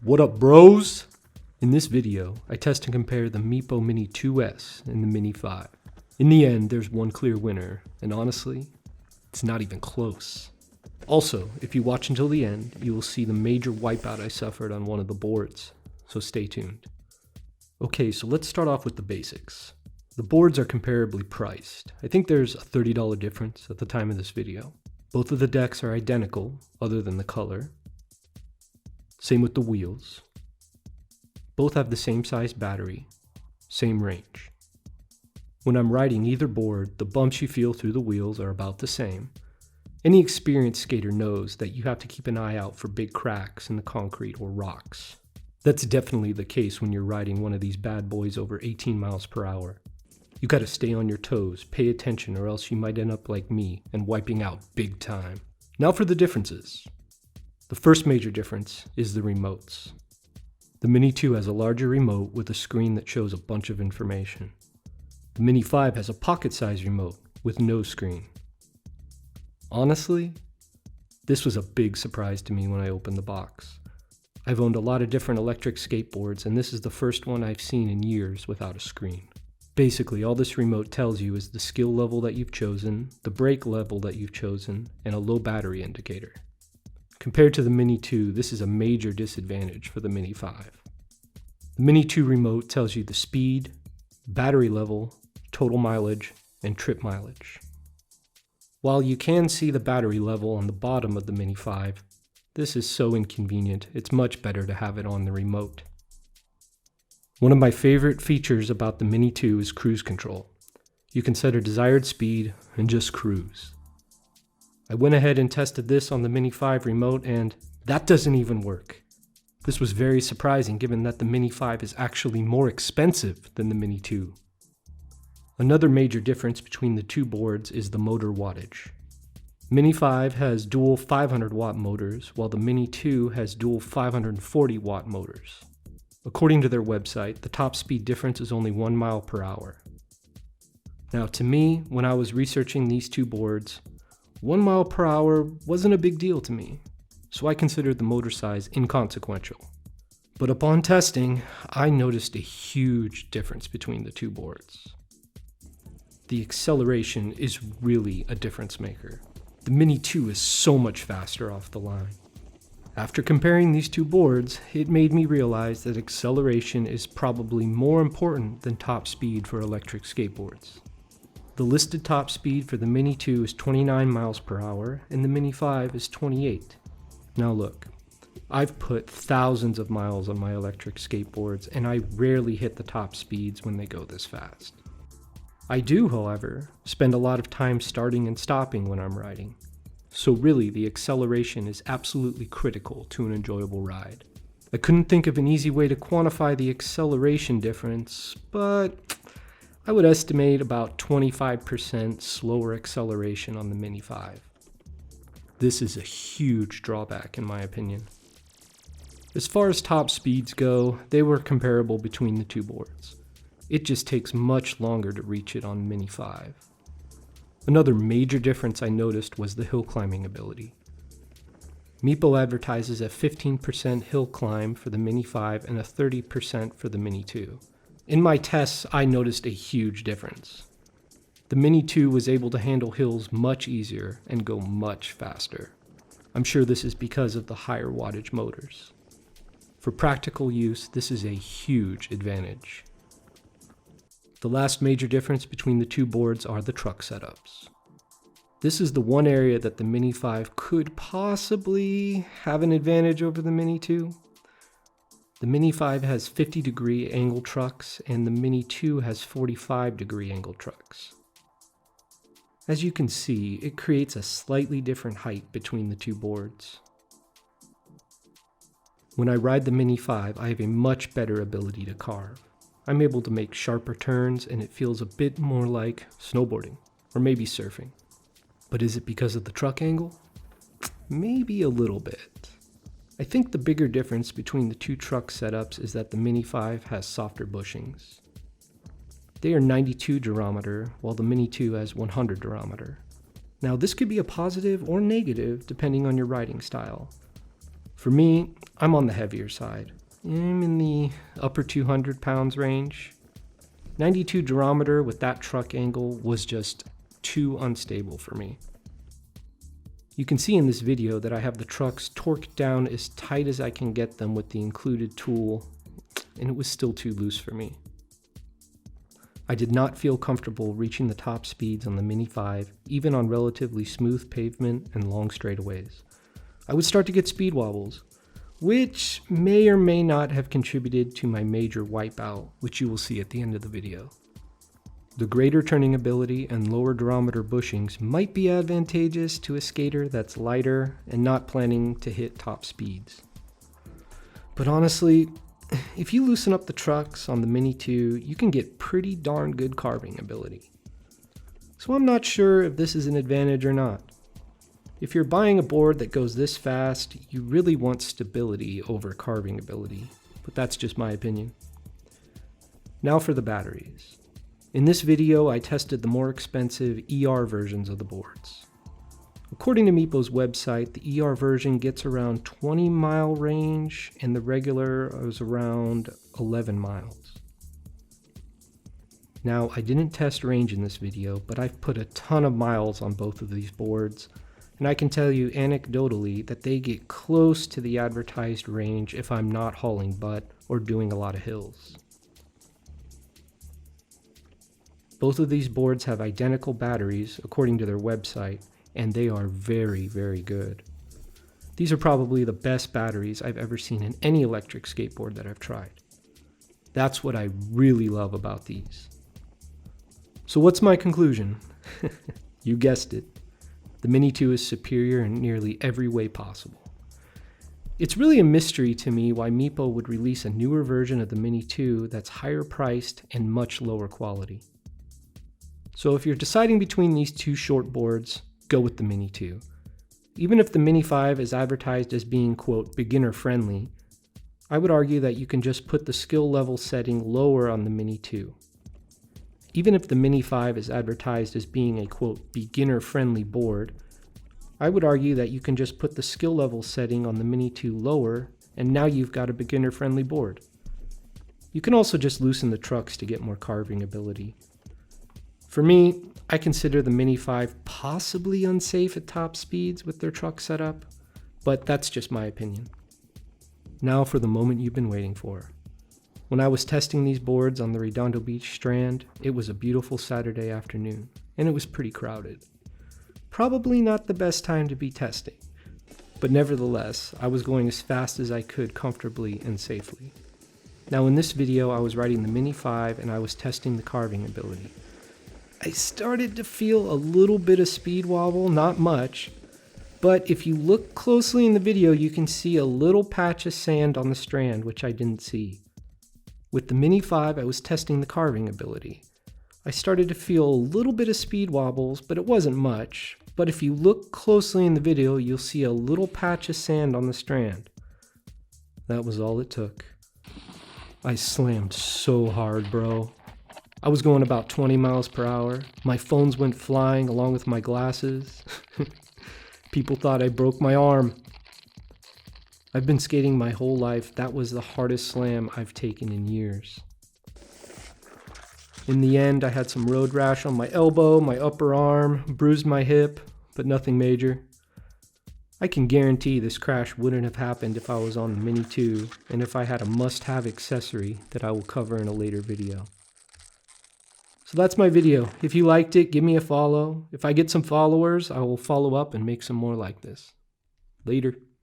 What up, bros? In this video, I test and compare the Meepo Mini 2S and the Mini 5. In the end, there's one clear winner, and honestly, it's not even close. Also, if you watch until the end, you will see the major wipeout I suffered on one of the boards, so stay tuned. Okay, so let's start off with the basics. The boards are comparably priced. I think there's a $30 difference at the time of this video. Both of the decks are identical, other than the color. Same with the wheels. Both have the same size battery, same range. When I'm riding either board, the bumps you feel through the wheels are about the same. Any experienced skater knows that you have to keep an eye out for big cracks in the concrete or rocks. That's definitely the case when you're riding one of these bad boys over 18 miles per hour. You gotta stay on your toes, pay attention, or else you might end up like me and wiping out big time. Now for the differences. The first major difference is the remotes. The Mini 2 has a larger remote with a screen that shows a bunch of information. The Mini 5 has a pocket-sized remote with no screen. Honestly, this was a big surprise to me when I opened the box. I've owned a lot of different electric skateboards, and this is the first one I've seen in years without a screen. Basically, all this remote tells you is the skill level that you've chosen, the brake level that you've chosen, and a low battery indicator. Compared to the Mini 2, this is a major disadvantage for the Mini 5. The Mini 2 remote tells you the speed, battery level, total mileage, and trip mileage. While you can see the battery level on the bottom of the Mini 5, this is so inconvenient, it's much better to have it on the remote. One of my favorite features about the Mini 2 is cruise control. You can set a desired speed and just cruise. I went ahead and tested this on the Mini 5 remote, and that doesn't even work. This was very surprising given that the Mini 5 is actually more expensive than the Mini 2. Another major difference between the two boards is the motor wattage. Mini 5 has dual 500 watt motors, while the Mini 2 has dual 540 watt motors. According to their website, the top speed difference is only 1 mile per hour. Now to me, when I was researching these two boards, 1 mile per hour wasn't a big deal to me, so I considered the motor size inconsequential. But upon testing, I noticed a huge difference between the two boards. The acceleration is really a difference maker. The Mini 2 is so much faster off the line. After comparing these two boards, it made me realize that acceleration is probably more important than top speed for electric skateboards. The listed top speed for the Mini 2 is 29 miles per hour, and the Mini 5 is 28. Now look, I've put thousands of miles on my electric skateboards, and I rarely hit the top speeds when they go this fast. I do, however, spend a lot of time starting and stopping when I'm riding. So really, the acceleration is absolutely critical to an enjoyable ride. I couldn't think of an easy way to quantify the acceleration difference, but I would estimate about 25% slower acceleration on the Mini 5. This is a huge drawback in my opinion. As far as top speeds go, they were comparable between the two boards. It just takes much longer to reach it on Mini 5. Another major difference I noticed was the hill climbing ability. Meepo advertises a 15% hill climb for the Mini 5 and a 30% for the Mini 2. In my tests, I noticed a huge difference. The Mini 2 was able to handle hills much easier and go much faster. I'm sure this is because of the higher wattage motors. For practical use, this is a huge advantage. The last major difference between the two boards are the truck setups. This is the one area that the Mini 5 could possibly have an advantage over the Mini 2. The Mini 5 has 50-degree angle trucks, and the Mini 2 has 45-degree angle trucks. As you can see, it creates a slightly different height between the two boards. When I ride the Mini 5, I have a much better ability to carve. I'm able to make sharper turns, and it feels a bit more like snowboarding, or maybe surfing. But is it because of the truck angle? Maybe a little bit. I think the bigger difference between the two truck setups is that the Mini 5 has softer bushings. They are 92 durometer, while the Mini 2 has 100 durometer. Now this could be a positive or negative depending on your riding style. For me, I'm on the heavier side. I'm in the upper 200 pounds range. 92 durometer with that truck angle was just too unstable for me. You can see in this video that I have the trucks torqued down as tight as I can get them with the included tool, and it was still too loose for me. I did not feel comfortable reaching the top speeds on the Mini 5, even on relatively smooth pavement and long straightaways. I would start to get speed wobbles, which may or may not have contributed to my major wipeout, which you will see at the end of the video. The greater turning ability and lower durometer bushings might be advantageous to a skater that's lighter and not planning to hit top speeds. But honestly, if you loosen up the trucks on the Mini 2, you can get pretty darn good carving ability. So I'm not sure if this is an advantage or not. If you're buying a board that goes this fast, you really want stability over carving ability, but that's just my opinion. Now for the batteries. In this video, I tested the more expensive ER versions of the boards. According to Meepo's website, the ER version gets around 20 mile range and the regular is around 11 miles. Now, I didn't test range in this video, but I've put a ton of miles on both of these boards, and I can tell you anecdotally that they get close to the advertised range if I'm not hauling butt or doing a lot of hills. Both of these boards have identical batteries according to their website, and they are very, very good. These are probably the best batteries I've ever seen in any electric skateboard that I've tried. That's what I really love about these. So what's my conclusion? You guessed it. The Mini 2 is superior in nearly every way possible. It's really a mystery to me why Meepo would release a newer version of the Mini 2 that's higher priced and much lower quality. So if you're deciding between these two short boards, go with the Mini 2. Even if the Mini 5 is advertised as being, quote, beginner friendly, I would argue that you can just put the skill level setting lower on the Mini 2. Even if the Mini 5 is advertised as being a, quote, beginner-friendly board, I would argue that you can just put the skill level setting on the Mini 2 lower, and now you've got a beginner-friendly board. You can also just loosen the trucks to get more carving ability. For me, I consider the Mini 5 possibly unsafe at top speeds with their truck setup, but that's just my opinion. Now for the moment you've been waiting for. When I was testing these boards on the Redondo Beach Strand, it was a beautiful Saturday afternoon, and it was pretty crowded. Probably not the best time to be testing, but nevertheless, I was going as fast as I could comfortably and safely. Now in this video, I was riding the Mini 5 and I was testing the carving ability. I started to feel a little bit of speed wobble, not much, but if you look closely in the video, you can see a little patch of sand on the strand, which I didn't see. With the Mini 5, I was testing the carving ability. I started to feel a little bit of speed wobbles, but it wasn't much. But if you look closely in the video, you'll see a little patch of sand on the strand. That was all it took. I slammed so hard, bro. I was going about 20 miles per hour. My phones went flying along with my glasses. People thought I broke my arm. I've been skating my whole life. That was the hardest slam I've taken in years. In the end, I had some road rash on my elbow, my upper arm, bruised my hip, but nothing major. I can guarantee this crash wouldn't have happened if I was on the Mini 2 and if I had a must-have accessory that I will cover in a later video. So that's my video. If you liked it, give me a follow. If I get some followers, I will follow up and make some more like this. Later.